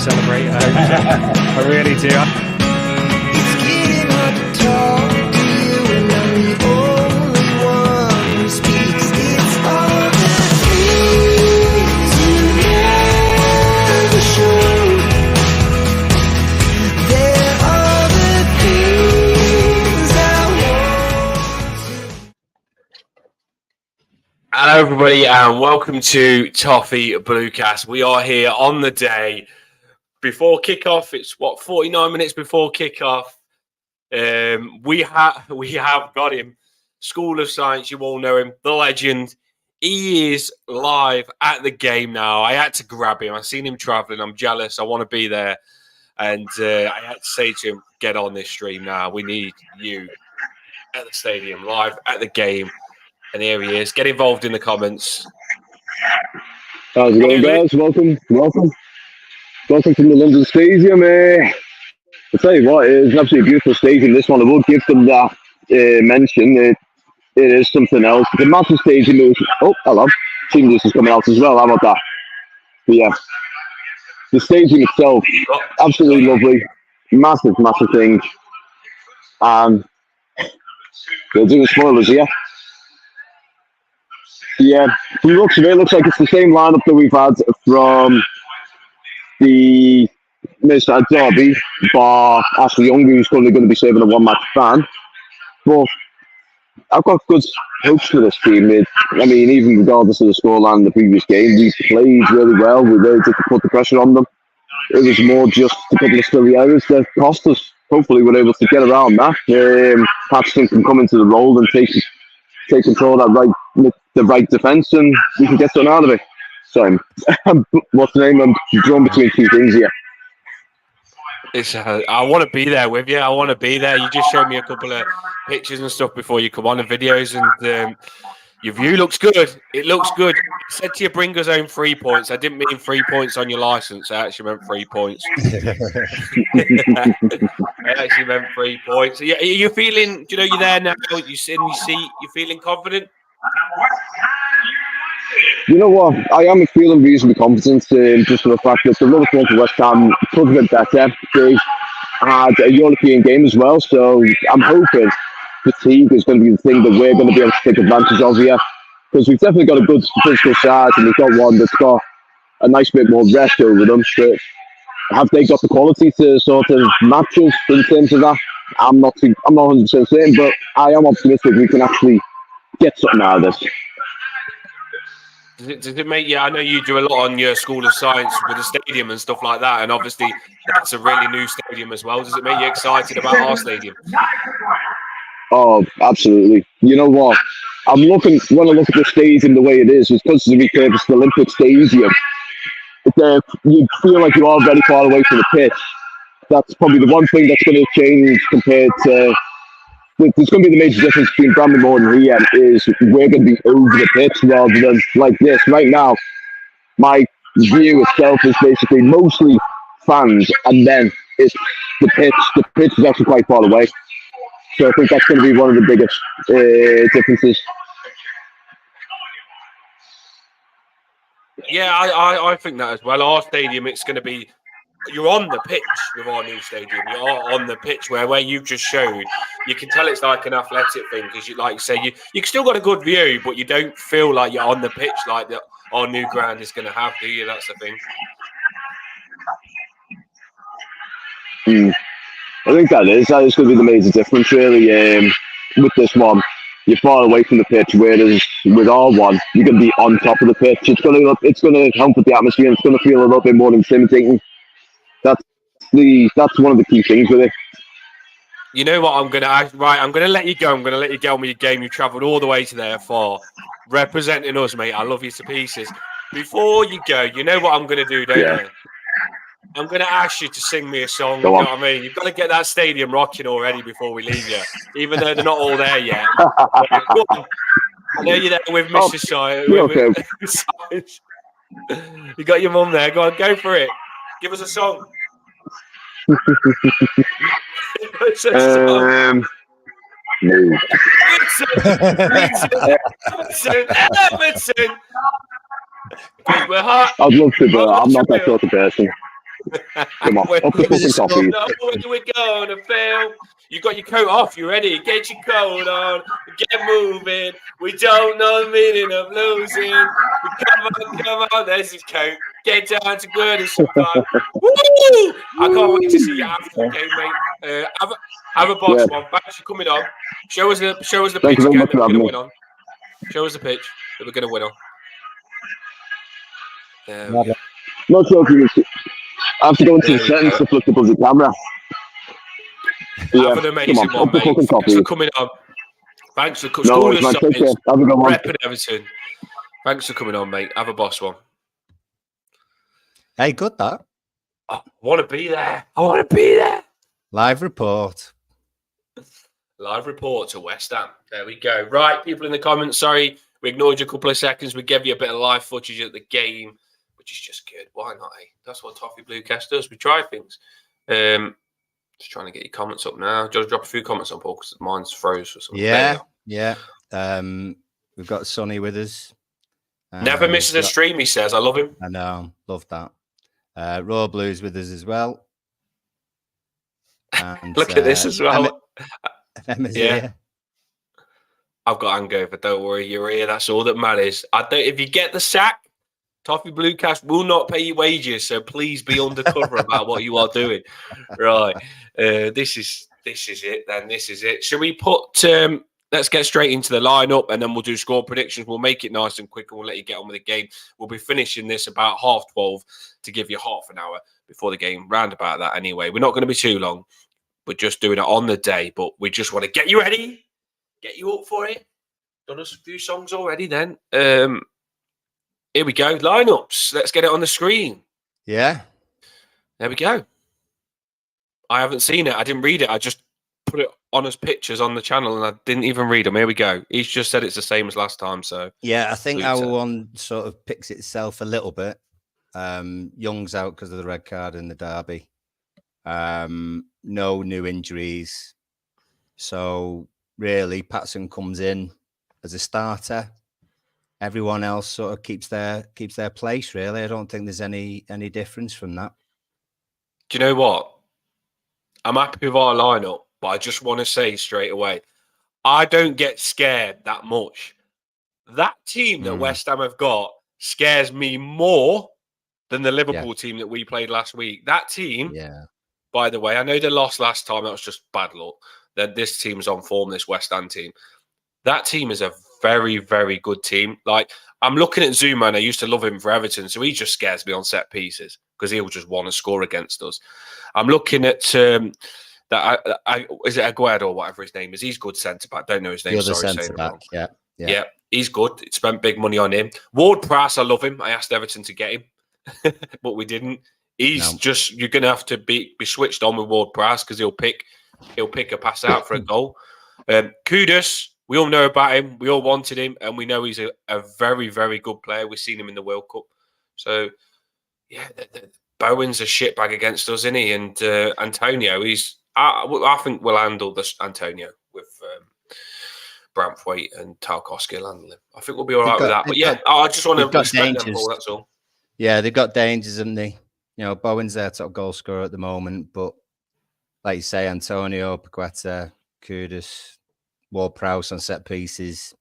celebrate. I really do. It's getting hard to talk to you, and I'm the only one who speaks. It's all the things you never showed. There are the things I want to. Hello, everybody, and welcome to Toffee Bluecast. We are here on the day before kickoff. It's 49 minutes before kickoff. We have got him. School of Science, you all know him, the legend. He is live at the game now. I had to grab him. I've seen him traveling. I'm jealous. I want to be there, and I had to say to him, "Get on this stream now. We need you at the stadium, live at the game." And here he is. Get involved in the comments. How's it going, guys? Welcome from the London Stadium. I'll tell you what, it's an absolutely beautiful stadium. This one, I will give them that mention. It is something else. The massive stadium is. Oh, hello. Team this is coming out as well. How about that? But yeah, the stadium itself, absolutely lovely. Massive thing. They're doing spoilers here. Yeah, from the looks of it, looks like it's the same lineup that we've had from the Mr. Derby, bar Ashley Young, who's probably going to be saving a one-match ban. But I've got good hopes for this team. Even regardless of the scoreline in the previous game, we played really well. We really did put the pressure on them. It was more just a couple of silly errors that cost us. Hopefully, we're able to get around that. Paxton can come into the role and take control of that the right defence, and we can get something out of it. So, what's the name? I'm drawn between two things here. I want to be there with you. I want to be there. You just showed me a couple of pictures and stuff before you come on, and videos, and your view looks good. It looks good. I said to you, bring us home 3 points. I didn't mean 3 points on your licence. I actually meant 3 points. I actually meant 3 points. Are you feeling, you're there now, you sit in your seat, you're feeling confident? You know what? I am feeling reasonably confident just for the fact that the run form for West Ham could have been better. They had a European game as well, so I'm hoping fatigue is going to be the thing that we're going to be able to take advantage of here, because we've definitely got a good physical side, and we've got one that's got a nice bit more rest over them. But have they got the quality to sort of match us in terms of that? I'm not 100% certain, but I am optimistic we can actually get something out of this. Does it make you? I know you do a lot on your School of Science with the stadium and stuff like that, and obviously that's a really new stadium as well. Does it make you excited about our stadium? Oh, absolutely. You know what? When I look at the stadium the way it is, it's because it's a repurposed Olympic Stadium. You feel like you are very far away from the pitch. That's probably the one thing that's going to change compared to. There's going to be the major difference between Bramley-Moore and here is we're going to be over the pitch rather than like this. Right now, my view itself is basically mostly fans, and then it's the pitch. The pitch is actually quite far away. So I think that's going to be one of the biggest differences. Yeah, I think that as well. Our stadium, it's going to be, you're on the pitch with our new stadium. You're on the pitch where you've just showed. You can tell it's like an athletic thing because, like you say, you still got a good view, but you don't feel like you're on the pitch like our new ground is going to have, do you? That's the thing. I think that is going to be the major difference, really, with this one. You're far away from the pitch, whereas with our one, you're going to be on top of the pitch. It's going to help with the atmosphere, and it's going to feel a little bit more intimidating. That's one of the key things with it. You know what? I'm going to let you go. I'm going to let you get on with your game. You've travelled all the way to there for representing us, mate. I love you to pieces. Before you go, you know what I'm going to do, don't you? I'm going to ask you to sing me a song. You know what I mean? You've got to get that stadium rocking already before we leave you, even though they're not all there yet. Go on. I know you're there with Mrs. Shire. Okay. You got your mum there. Go on, go for it. Give us a song. No. Everton. We're hot. I'd love to, but I'm not that sort of person. Come on, Where- up the fucking top of you. No, where we're going, Phil. You got your coat off. You ready? Get your coat on. Get moving. We don't know the meaning of losing. Come on. There's his coat. Get down to Goodison Park. Woo! I can't wait to see you after the game, mate. Have a boss one. Thanks for coming on. Show us the Thank pitch you very again much that for we're going having to me. win on. Show us the pitch that we're going to win on. There we go. Not sure if you can see. I have to go into There the we settings go. to flip the buzzy camera. Yeah, Have an amazing come on, one, up the mate. fucking top of Thanks for you. coming on. Thanks for No school worries, of man. Take care. science. Have a good one. Repping Everton. Thanks for coming on, mate. Have a boss one. Hey, good that. I want to be there. I want to be there. Live report. Live report to West Ham. There we go. Right, people in the comments, sorry, we ignored you a couple of seconds. We gave you a bit of live footage at the game, which is just good. Why not, eh? That's what Toffee Bluecast does. We try things. Just trying to get your comments up now. Just drop a few comments on Paul because mine's froze for some. Yeah. We've got Sonny with us. Never misses a stream, he says. I love him. I know. Love that. Raw Blues with us as well. And, Look at this as well. Emma's Yeah. here. I've got hangover. Don't worry, you're here. That's all that matters. I don't. If you get the sack, Toffee Bluecast will not pay you wages. So please be undercover about what you are doing. Right. This is it. Then this is it. Should we put? Let's get straight into the lineup, and then we'll do score predictions. We'll make it nice and quick, and we'll let you get on with the game. We'll be finishing this about 12:30 to give you half an hour before the game. Round about that, anyway. We're not going to be too long. We're just doing it on the day, but we just want to get you ready. Get you up for it. Done us a few songs already then. Here we go. Lineups. Let's get it on the screen. Yeah. There we go. I haven't seen it. I didn't read it. I just put it on as pictures on the channel and I didn't even read them. Here we go. He's just said it's the same as last time. So Yeah, I think Sweet. our one sort of picks itself a little bit. Young's out because of the red card in the derby. No new injuries. So really, Patson comes in as a starter. Everyone else sort of keeps their place. Really, I don't think there's any difference from that. do you know what? I'm happy with our lineup, but I just want to say straight away, I don't get scared that much. That team that West Ham have got scares me more than the Liverpool team that we played last week. That team, by the way, I know they lost last time. That was just bad luck. Then this team's on form, this West Ham team. That team is a very, very good team. Like, I'm looking at Zuma, and I used to love him for Everton, so he just scares me on set pieces because he'll just want to score against us. I'm looking at that. Is it Aguero or whatever his name is? He's good centre back. Don't know his name. The other Sorry, centre back. Yeah, he's good. Spent big money on him. Ward-Prowse, I love him. I asked Everton to get him, but we didn't. He's just, you're going to have to be switched on with Ward-Prowse because he'll pick a pass out for a goal. Kudus, we all know about him. We all wanted him, and we know he's a very, very good player. We've seen him in the World Cup. So, yeah, Bowen's a shitbag against us, isn't he? And Antonio, I think we'll handle this Antonio with Branthwaite and Tarkowski will handle him. I think we'll be all right with that. But yeah, I just want to respect them all, that's all. Yeah, they've got dangers, haven't they? You know, Bowen's their top goal scorer at the moment, but like you say, Antonio, Paqueta, Kudus, Ward-Prowse on set pieces,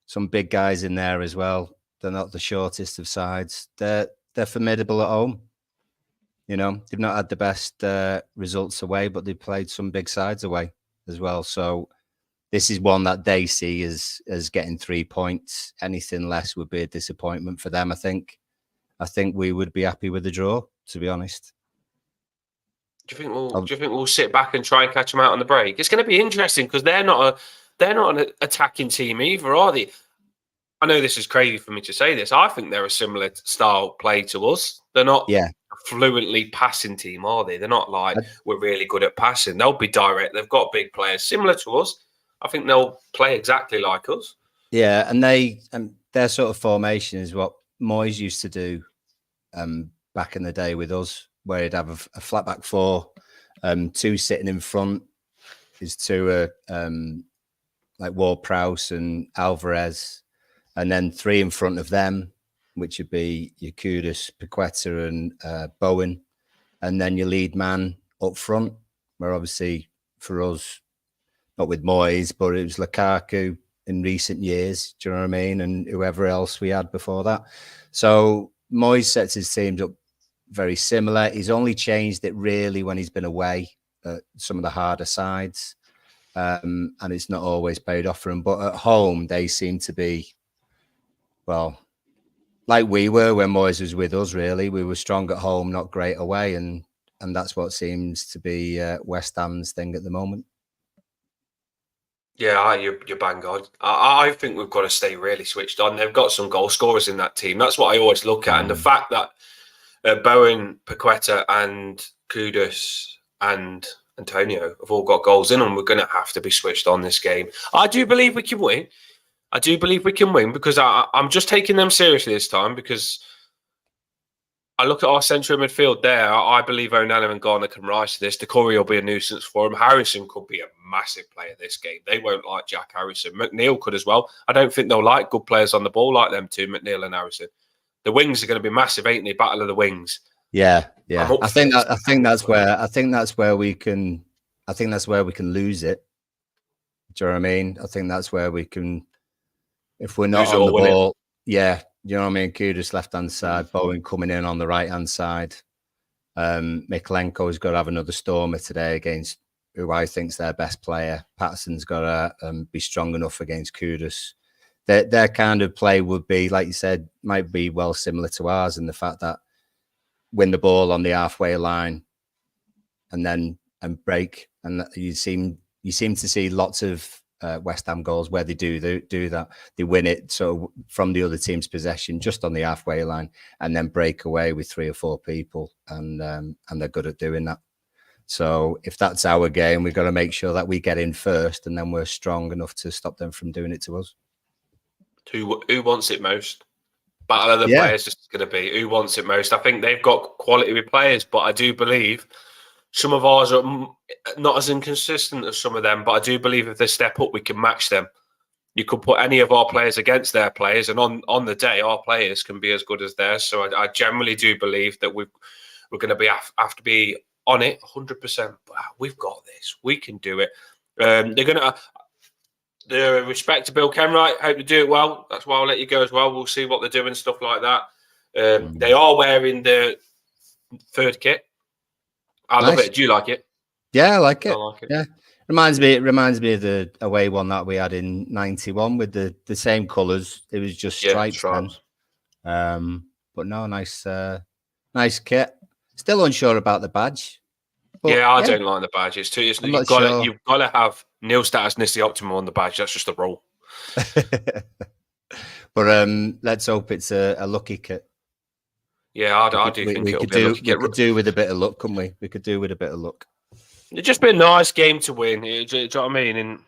some big guys in there as well. They're not the shortest of sides. They're formidable at home. You know, they've not had the best results away, but they've played some big sides away as well. So this is one that they see as getting 3 points. Anything less would be a disappointment for them, I think. I think we would be happy with the draw, to be honest. Do you think we'll sit back and try and catch them out on the break? It's going to be interesting because they're not an attacking team either, are they? I know this is crazy for me to say this. I think they're a similar style play to us. They're not a fluently passing team, are they? They're not like we're really good at passing. They'll be direct. They've got big players similar to us. I think they'll play exactly like us. Yeah, and their sort of formation is what Moyes used to do back in the day with us, where he'd have a flat back four, two sitting in front, his two like Ward-Prowse and Alvarez, and then three in front of them, which would be Kudus, Paqueta and Bowen, and then your lead man up front, where obviously for us, not with Moyes, but it was Lukaku in recent years. Do you know what I mean? And whoever else we had before that. So Moyes sets his teams up very similar. He's only changed it really when he's been away at some of the harder sides. And it's not always paid off for him. But at home, they seem to be, well, like we were when Moyes was with us, really. We were strong at home, not great away. And that's what seems to be West Ham's thing at the moment. Yeah, you're bang on. I think we've got to stay really switched on. They've got some goal scorers in that team. That's what I always look at. And the fact that Bowen, Paqueta and Kudus and Antonio have all got goals in them, we're going to have to be switched on this game. I do believe we can win. I do believe we can win because I'm just taking them seriously this time because I look at our central midfield there. I believe Onana and Garner can rise to this. Decore will be a nuisance for him. Harrison could be a massive player this game. They won't like Jack Harrison. McNeil could as well. I don't think they'll like good players on the ball like them two, McNeil and Harrison. The wings are going to be massive, ain't they? Battle of the wings. Yeah. I think that's where we can lose it. Do you know what I mean? I think that's where we can, if we're not on the ball. Yeah, you know what I mean? Kudus left-hand side, Bowen coming in on the right-hand side. Mikalenko's got to have another stormer today against who I think's their best player. Patterson's got to be strong enough against Kudus. Their kind of play would be, like you said, might be well similar to ours in the fact that win the ball on the halfway line and break. And you seem to see lots of West Ham goals where they do that. They win it so from the other team's possession just on the halfway line and then break away with 3 or 4 people, and they're good at doing that. So if that's our game, we've got to make sure that we get in first and then we're strong enough to stop them from doing it to us. Who wants it most? Battle of the players is going to be who wants it most. I think they've got quality with players, but I do believe some of ours are not as inconsistent as some of them, but I do believe if they step up, we can match them. You could put any of our players against their players, and on the day, our players can be as good as theirs. So I generally do believe that we're going to be have to be on it 100%. We've got this. We can do it. They're going to... The respect to Bill Kenwright. Hope they do it well. That's why I'll let you go as well. We'll see what they're doing, stuff like that. They are wearing the third kit. I love it. Do you like it? Yeah, I like it. Yeah, reminds me of the away one that we had in '91 with the same colours. It was just stripes. But no, nice kit. Still unsure about the badge. But, I don't like the badge. It's too. You've got to have nil status Nissi Optimum on the badge. That's just a rule. But let's hope it's a lucky kit. Yeah, I do think it'll be a lucky kit. We could do with a bit of luck, couldn't we? We could do with a bit of luck. It's just been a nice game to win. Do you know what I mean?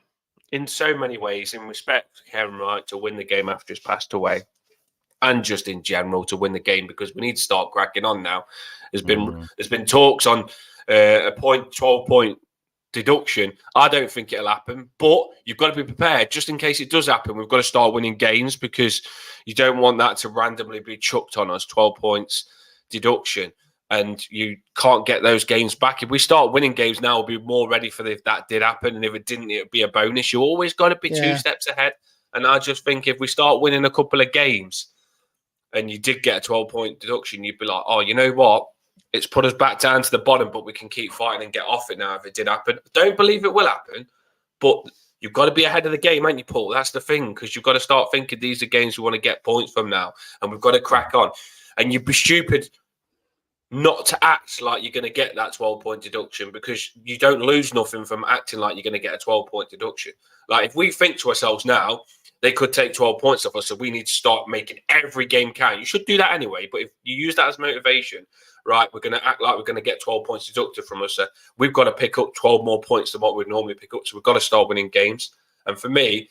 In so many ways, in respect to Kevin Wright to win the game after he's passed away, and just in general to win the game because we need to start cracking on now. There's been talks on a 12-point deduction. I don't think it'll happen, but you've got to be prepared just in case it does happen. We've got to start winning games because you don't want that to randomly be chucked on us. 12 points deduction, and you can't get those games back. If we start winning games now, we'll be more ready for if that did happen, and if it didn't, it'd be a bonus. You always got to be 2 steps ahead, and I just think if we start winning a couple of games and you did get a 12-point deduction, you'd be like, oh, you know what? It's put us back down to the bottom, but we can keep fighting and get off it now if it did happen. I don't believe it will happen, but you've got to be ahead of the game, ain't you, Paul? That's the thing, because you've got to start thinking these are games we want to get points from now, and we've got to crack on. And you'd be stupid not to act like you're going to get that 12-point deduction because you don't lose nothing from acting like you're going to get a 12-point deduction. Like, if we think to ourselves now, they could take 12 points off us, so we need to start making every game count. You should do that anyway, but if you use that as motivation, right, we're going to act like we're going to get 12 points deducted from us. So we've got to pick up 12 more points than what we'd normally pick up. So we've got to start winning games. And for me,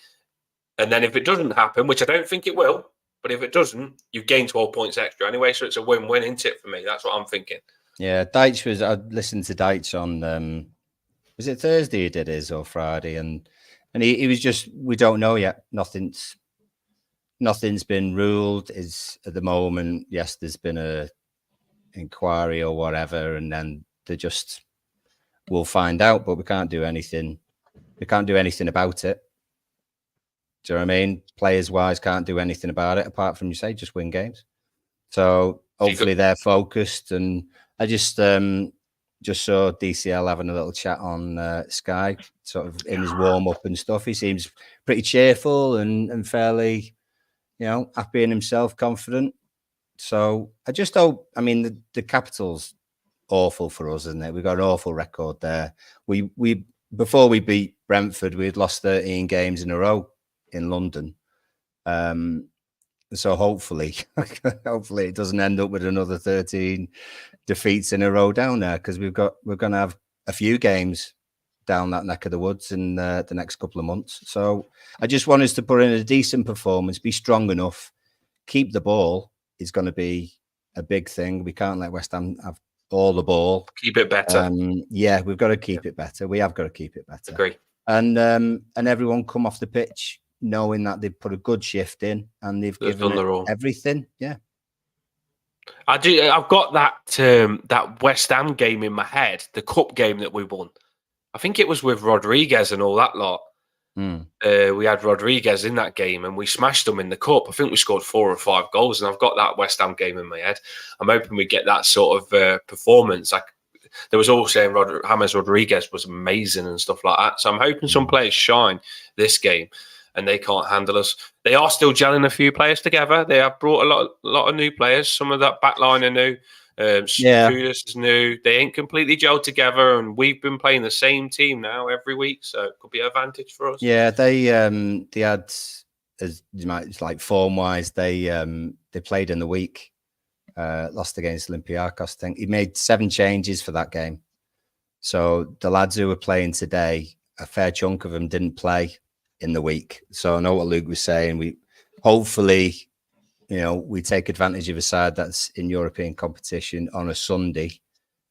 and then if it doesn't happen, which I don't think it will, but if it doesn't, you've gained 12 points extra anyway. So it's a win-win, isn't it, for me? That's what I'm thinking. Yeah, I listened to Deitch on, was it Thursday he did his or Friday? And he was just, we don't know yet. Nothing's been ruled. Is at the moment, yes, there's been inquiry or whatever, and then we'll find out, but we can't do anything. We can't do anything about it. Do you know what I mean? Players wise, can't do anything about it apart from, you say, just win games. So hopefully they're focused. And I just saw DCL having a little chat on Sky, sort of in his warm up and stuff. He seems pretty cheerful and fairly, happy in himself, confident. So I just hope. I mean, the capital's awful for us, isn't it? We've got an awful record there. We before we beat Brentford, we had lost 13 games in a row in London. So hopefully it doesn't end up with another 13 defeats in a row down there, because we're going to have a few games down that neck of the woods in the next couple of months. So I just want us to put in a decent performance, be strong enough, keep the ball is going to be a big thing. We can't let West Ham have all the ball. Keep it better. Yeah, we've got to keep it better. We have got to keep it better. Agree. And everyone come off the pitch knowing that they've put a good shift in and they've given it everything. Yeah. I do. I've got that West Ham game in my head, the cup game that we won. I think it was with Rodriguez and all that lot. We had Rodriguez in that game and we smashed them in the cup. I think we scored 4 or 5 goals, and I've got that West Ham game in my head. I'm hoping we get that sort of performance. There was all saying James Rodriguez was amazing and stuff like that. So I'm hoping some players shine this game, and they can't handle us. They are still gelling a few players together. They have brought a lot of new players. Some of that back line are new. Kudus is new. They ain't completely gelled together, and we've been playing the same team now every week, so it could be an advantage for us. Yeah, they had, as you might like, form wise, they played in the week, lost against Olympiacos. I think he made 7 changes for that game. So the lads who were playing today, a fair chunk of them didn't play in the week. So I know what Luke was saying. We hopefully, we take advantage of a side that's in European competition on a Sunday,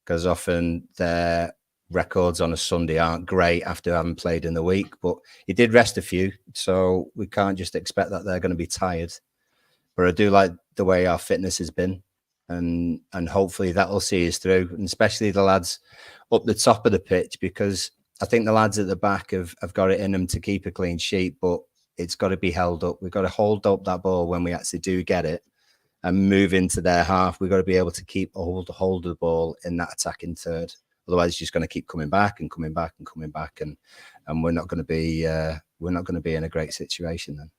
because often their records on a Sunday aren't great after having played in the week. But he did rest a few, so we can't just expect that they're going to be tired. But I do like the way our fitness has been, and hopefully that will see us through, and especially the lads up the top of the pitch, because I think the lads at the back have got it in them to keep a clean sheet, but it's got to be held up. We've got to hold up that ball when we actually do get it and move into their half. We've got to be able to keep a hold of the ball in that attacking third. Otherwise, it's just going to keep coming back and coming back and coming back, and we're not going to be in a great situation then.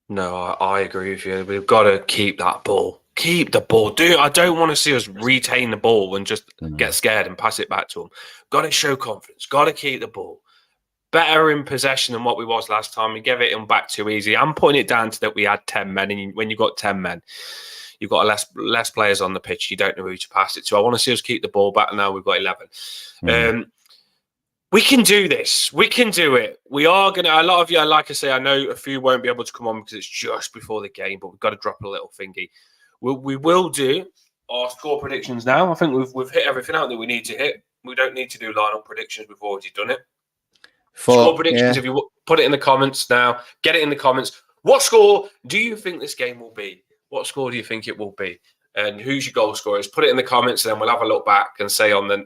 No, I agree with you. We've got to keep that ball. Keep the ball. I don't want to see us retain the ball and just get scared and pass it back to them. Got to show confidence. Got to keep the ball. Better in possession than what we was last time. We gave it back too easy. I'm putting it down to that we had 10 men, and when you've got 10 men, you've got less players on the pitch. You don't know who to pass it to. I want to see us keep the ball back. Now we've got 11. We can do this. We can do it. We are going to, a lot of you, like I say, I know a few won't be able to come on because it's just before the game, but we've got to drop a little thingy. We will do our score predictions now. I think we've hit everything out that we need to hit. We don't need to do lineup predictions. We've already done it. Score predictions, if you put it in the comments now, get it in the comments. What score do you think this game will be? What score do you think it will be? And who's your goal scorers? Put it in the comments, and then we'll have a look back and say on the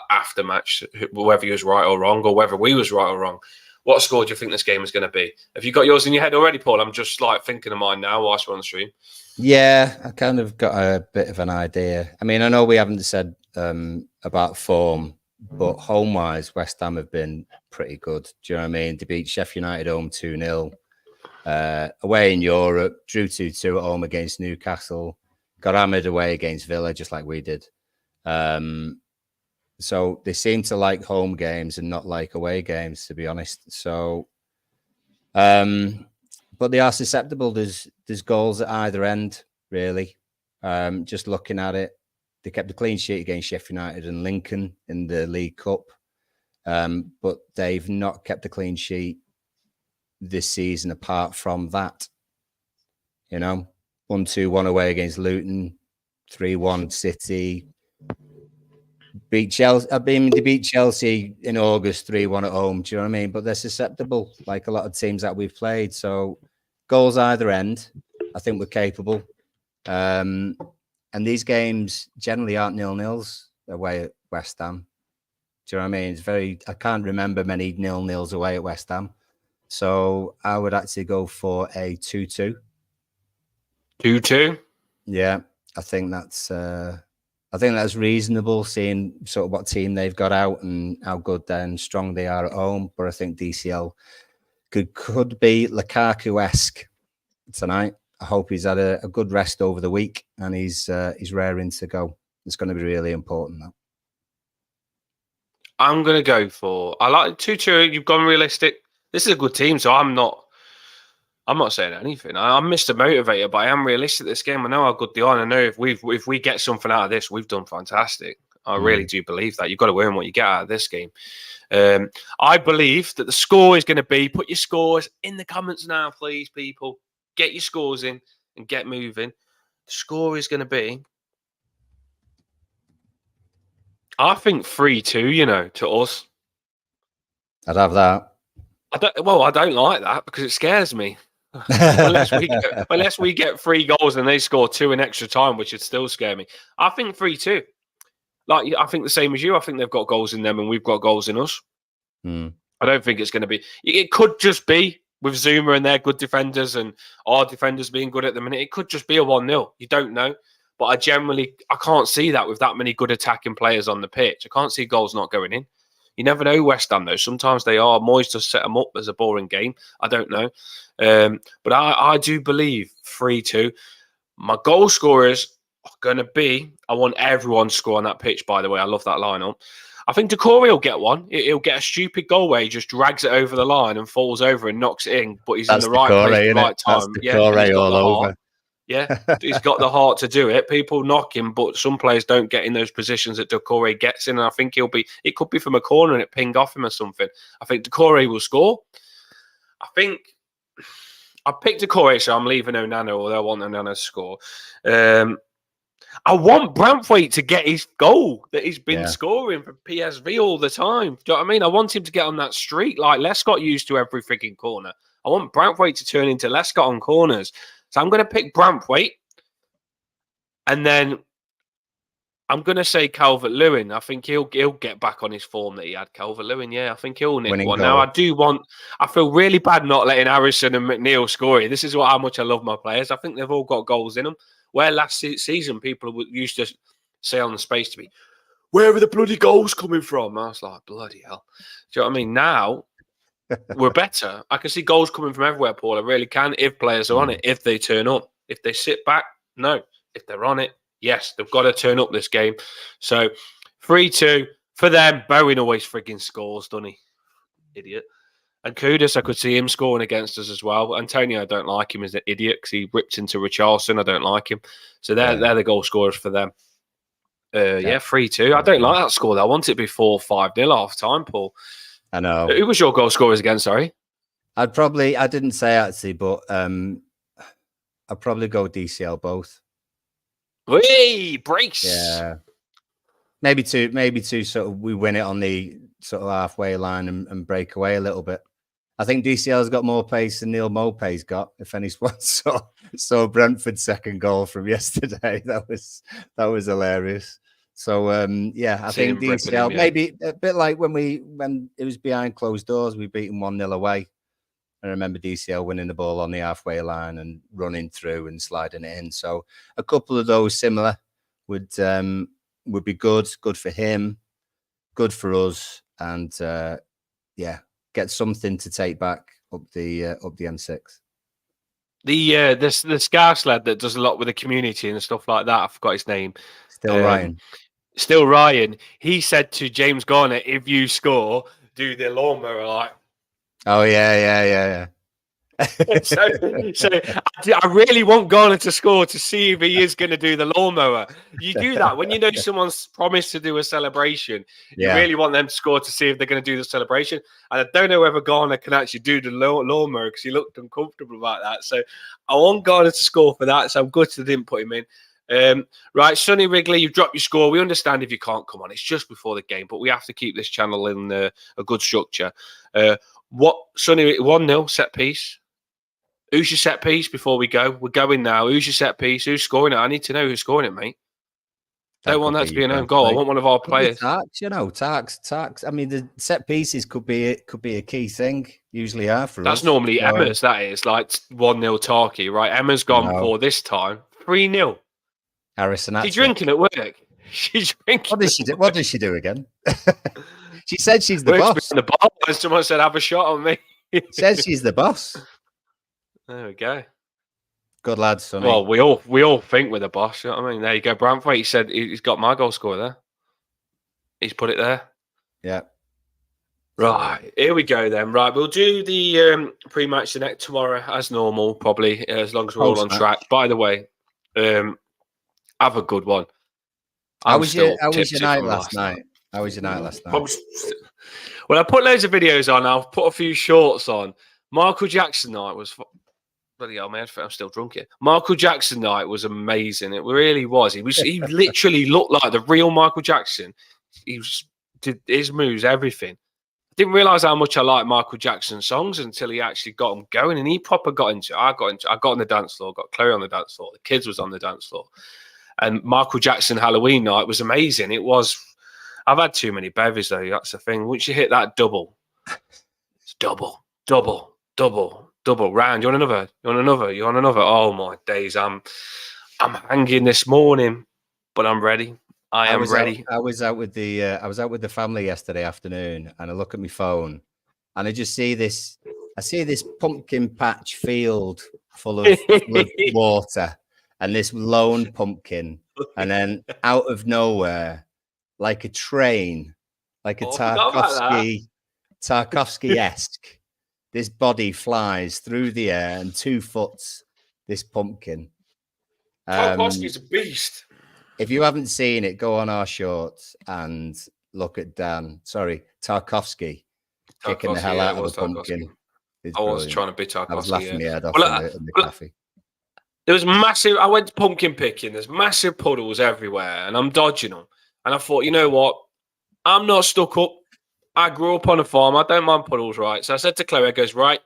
after match whether you was right or wrong, or whether we was right or wrong. What score do you think this game is going to be? Have you got yours in your head already, Paul? I'm just thinking of mine now whilst we're on the stream. Yeah, I kind of got a bit of an idea. I mean, I know we haven't said about form, but home-wise, West Ham have been pretty good. Do you know what I mean? They beat Sheffield United home 2-0. Away in Europe, drew 2-2 at home against Newcastle. Got hammered away against Villa, just like we did. So they seem to like home games and not like away games, to be honest. So, but they are susceptible. There's goals at either end, really. Just looking at it, they kept a clean sheet against Sheffield United and Lincoln in the League Cup, but they've not kept a clean sheet this season apart from that. 1-2-1 away against Luton, 3-1 City. Beat Chelsea. They beat Chelsea in August 3-1 at home. Do you know what I mean? But they're susceptible, like a lot of teams that we've played. So goals either end. I think we're capable. And And these games generally aren't 0-0s away at West Ham. Do you know what I mean? It's I can't remember many 0-0s away at West Ham. So I would actually go for a 2-2. 2-2? Yeah, I think that's reasonable, seeing sort of what team they've got out and how good and strong they are at home. But I think DCL could be Lukaku-esque tonight. I hope he's had a good rest over the week and he's raring to go. It's going to be really important now. I'm going to go for, I like 2-2. You've gone realistic. This is a good team, so I'm not saying anything. I'm Mr. Motivator, but I am realistic this game. I know how good they are, and I know if we get something out of this, we've done fantastic. I really do believe that. You've got to earn what you get out of this game. I believe that the score is going to be, put your scores in the comments now, please, people. Get your scores in and get moving. The score is going to be, I think 3-2, to us. I'd have that. I don't like that because it scares me. unless we get 3 goals and they score 2 in extra time, which would still scare me. I think 3-2. Like, I think the same as you. I think they've got goals in them and we've got goals in us. I don't think it's going to be. It could just be with Zuma and their good defenders and our defenders being good at the minute. It could just be a 1-0. You don't know. But I can't see that with that many good attacking players on the pitch. I can't see goals not going in. You never know West Ham, though. Sometimes they are. Moyes just set them up as a boring game. I don't know. But I do believe 3-2. My goal scorers are going to be, I want everyone to score on that pitch, by the way. I love that lineup. I think Decore will get one. He'll get a stupid goal where he just drags it over the line and falls over and knocks it in. But he's in the right place at the right time. That's Decore all over. Yeah, he's got the heart to do it. People knock him, but some players don't get in those positions that Decore gets in. And I think it could be from a corner and it pinged off him or something. I think Decore will score. I picked Decore, so I'm leaving Onana, although I want Onana to score. I want Branthwaite to get his goal that he's been scoring for PSV all the time. Do you know what I mean? I want him to get on that streak like Lescott used to every freaking corner. I want Branthwaite to turn into Lescott on corners. So I'm going to pick Branthwaite. And then I'm going to say Calvert-Lewin. I think he'll get back on his form that he had. Calvert-Lewin, yeah. I think he'll nick one. Now, I feel really bad not letting Harrison and McNeil score here. This is how much I love my players. I think they've all got goals in them. Where last season people used to say on the space to me, where are the bloody goals coming from? I was like, bloody hell. Do you know what I mean? Now, we're better. I can see goals coming from everywhere, Paul. I really can, if players are on it, if they turn up. If they sit back, no. If they're on it, yes, they've got to turn up this game. So 3-2 for them. Bowen always frigging scores, doesn't he? Idiot. And Kudus, I could see him scoring against us as well. Antonio, I don't like him as an idiot because he ripped into Richarlison. I don't like him. So they're the goal scorers for them. 3-2. I don't like that score, though. I want it to be 4-5-0 half time, Paul. I know. Who was your goal scorers again, sorry? I didn't say actually, but I'd probably go DCL both. Whee! Brace! Yeah. Maybe two sort of we win it on the sort of halfway line and break away a little bit. I think DCL's got more pace than Neil Mopay's got, if anyone saw Brentford's second goal from yesterday. That was hilarious. So I think DCL maybe a bit like when it was behind closed doors, we beat them 1-0 away. I remember DCL winning the ball on the halfway line and running through and sliding it in. So a couple of those similar would be good for him, good for us, and get something to take back up the M6. The Scarce lad that does a lot with the community and stuff like that. I forgot his name. Still Ryan. He said to James Garner, "If you score, do the lawnmower like." Oh yeah. so I really want Garner to score to see if he is going to do the lawnmower. You do that when you know someone's promised to do a celebration. You really want them to score to see if they're going to do the celebration. And I don't know whether Garner can actually do the lawnmower because he looked uncomfortable about that. So I want Garner to score for that. So I'm gutted I didn't put him in. Right, Sonny Wrigley, you've dropped your score. We understand if you can't come on. It's just before the game, but we have to keep this channel in a good structure. Sonny, 1-0 set piece. Who's your set piece before we go? We're going now. Who's your set piece? Who's scoring it? I need to know who's scoring it, mate. Don't want that to be an own goal. I want one of our players. Tarks, you know, Tarks. I mean, the set pieces could be a key thing. Usually are for us. That's normally Emma's. That is like 1-0 Tarky, right? Emma's gone for this time 3-0. Harrison, she's drinking at work. She's drinking. What does she do? What does she do again? She said she's the boss. The bar. Someone said, "Have a shot on me." Says she's the boss. There we go. Good lad, Sonny. Well, we all think we're the boss. You know what I mean? There you go, Bramthwaite. He said he's got my goal scorer there. He's put it there. Yeah. Right, here we go then. Right, we'll do the pre-match the next tomorrow as normal, probably as long as we're all on track. By the way, have a good one. How was your night last night? How was your night last night? Well, I put loads of videos on. I've put a few shorts on. Michael Jackson night was bloody hell, man! I'm still drunk here. Michael Jackson night was amazing. It really was. He literally looked like the real Michael Jackson. Did his moves, everything. Didn't realize how much I like Michael Jackson songs until he actually got them going, and he proper got into it. I got on the dance floor, got Chloe on the dance floor, the kids was on the dance floor, and Michael Jackson Halloween night was amazing. It was. I've had too many bevies though. That's the thing. Once you hit that double, it's double round. You want another? You want another? Oh my days! I'm hanging this morning, but I'm ready. I am ready. I was out with the family yesterday afternoon, and I look at my phone, and I just see this. I see this pumpkin patch field full of water, and this lone pumpkin, and then out of nowhere, like a train, like a Tarkovsky-esque, this body flies through the air and 2 foot this pumpkin. Tarkovsky's a beast. If you haven't seen it, go on our shorts and look at Dan. Sorry, Tarkovsky kicking the hell out of the pumpkin. I was trying to be Tarkovsky. I was laughing my head off in the cafe. There was massive. I went pumpkin picking. There's massive puddles everywhere, and I'm dodging them. And I thought, you know what? I'm not stuck up. I grew up on a farm. I don't mind puddles, right? So I said to Chloe, I goes, right,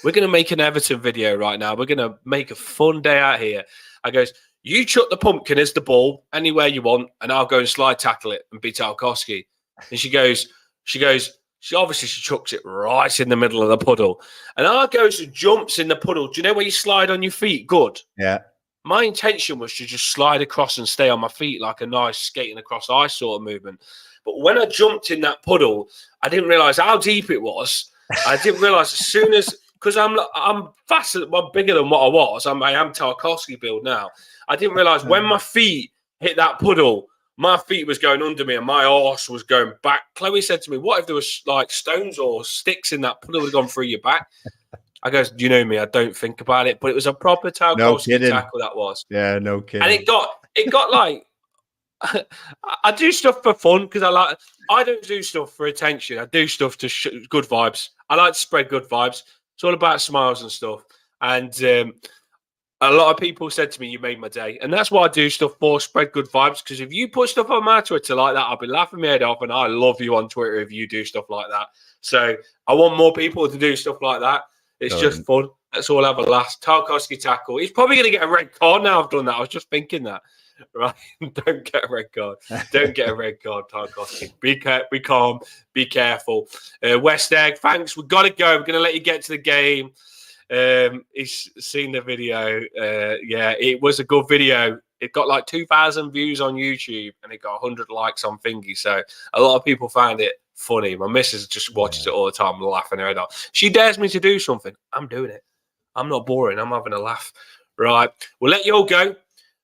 we're going to make an Everton video right now. We're going to make a fun day out here. I goes, you chuck the pumpkin as the ball anywhere you want, and I'll go and slide tackle it and beat Tarkovsky. And she obviously chucks it right in the middle of the puddle. And I goes and jumps in the puddle. Do you know where you slide on your feet? Good. Yeah. My intention was to just slide across and stay on my feet like a nice skating across ice sort of movement. But when I jumped in that puddle, I didn't realise how deep it was. I didn't realise as soon as, because I'm faster, I'm bigger than what I was. I am Tarkovsky build now. I didn't realise when my feet hit that puddle, my feet was going under me and my arse was going back. Chloe said to me, what if there was like stones or sticks in that puddle that had gone through your back? I goes, you know me, I don't think about it, but it was a proper Tarkovsky tackle that was. Yeah, no kidding. And it got like, I do stuff for fun because I don't do stuff for attention. I do stuff to good vibes. I like to spread good vibes. It's all about smiles and stuff. And a lot of people said to me, you made my day. And that's why I do stuff for, spread good vibes. Because if you put stuff on my Twitter like that, I'll be laughing my head off. And I love you on Twitter if you do stuff like that. So I want more people to do stuff like that. It's just fun. Let's all have a laugh. Tarkovsky tackle. He's probably going to get a red card now I've done that. I was just thinking that. Right? Don't get a red card. Don't get a red card, Tarkovsky. Be calm. Be careful. West Egg, thanks. We've got to go. We're going to let you get to the game. He's seen the video. Yeah, it was a good video. It got like 2,000 views on YouTube and it got 100 likes on Thingy. So a lot of people found it funny. My missus just watches it all the time, laughing her head off. She dares me to do something. I'm doing it. I'm not boring. I'm having a laugh. Right. We'll let you all go.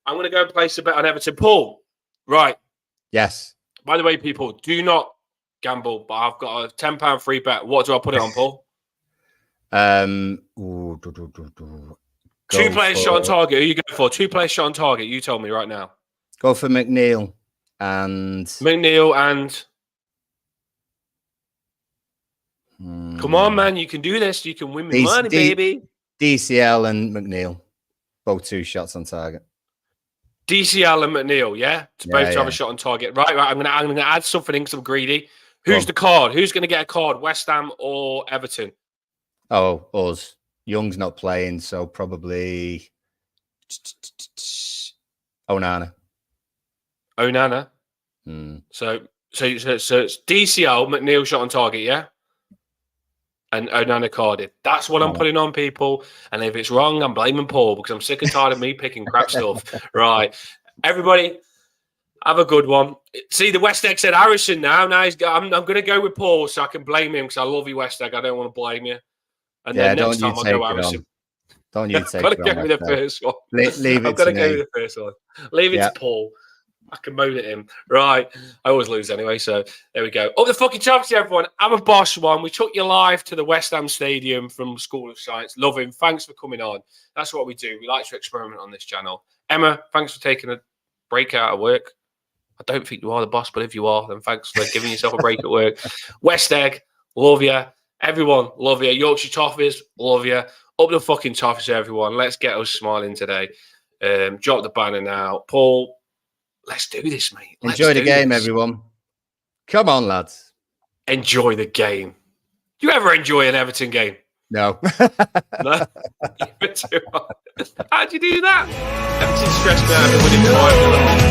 I'm going to go and place a bet on Everton. Paul, right. Yes. By the way, people, do not gamble, but I've got a £10 free bet. What do I put it on, Paul? 2 players shot on target. Who you go for? 2 players shot on target. You tell me right now. Go for McNeil and... Come on, man. You can do this. You can win me money, baby. DCL and McNeil. Both 2 shots on target. DCL and McNeil, yeah? To both have a shot on target. Right. I'm gonna add something in because I'm greedy. Who's the card? Who's going to get a card? West Ham or Everton? Oh, us. Young's not playing, so probably Onana. Onana. So it's DCL, McNeil shot on target, yeah? And Onana carded. That's what I'm putting on, people. And if it's wrong, I'm blaming Paul because I'm sick and tired of me picking crap stuff. Right. Everybody, have a good one. See, the West Egg said Harrison now. Now I'm going to go with Paul so I can blame him because I love you, West Egg. I don't want to blame you. And then next time I'll go Harrison. Don't you take I've got to go with the first one. Leave it I've got to me. go with the first one. Leave it to Paul. I can moan at him. Right. I always lose anyway, so there we go. Up the fucking tops, everyone. I'm a boss one. We took you live to the West Ham Stadium from School of Science. Love him. Thanks for coming on. That's what we do. We like to experiment on this channel. Emma, thanks for taking a break out of work. I don't think you are the boss, but if you are, then thanks for giving yourself a break at work. West Egg, love you. Everyone, love you. Yorkshire Toffees, love you. Up the fucking Toffees, everyone. Let's get us smiling today. Drop the banner now. Paul, let's do this, mate. Enjoy the game, everyone. Come on, lads. Enjoy the game. Do you ever enjoy an Everton game? No. No? How'd you do that? Everton stressed me out. Winning 5-0.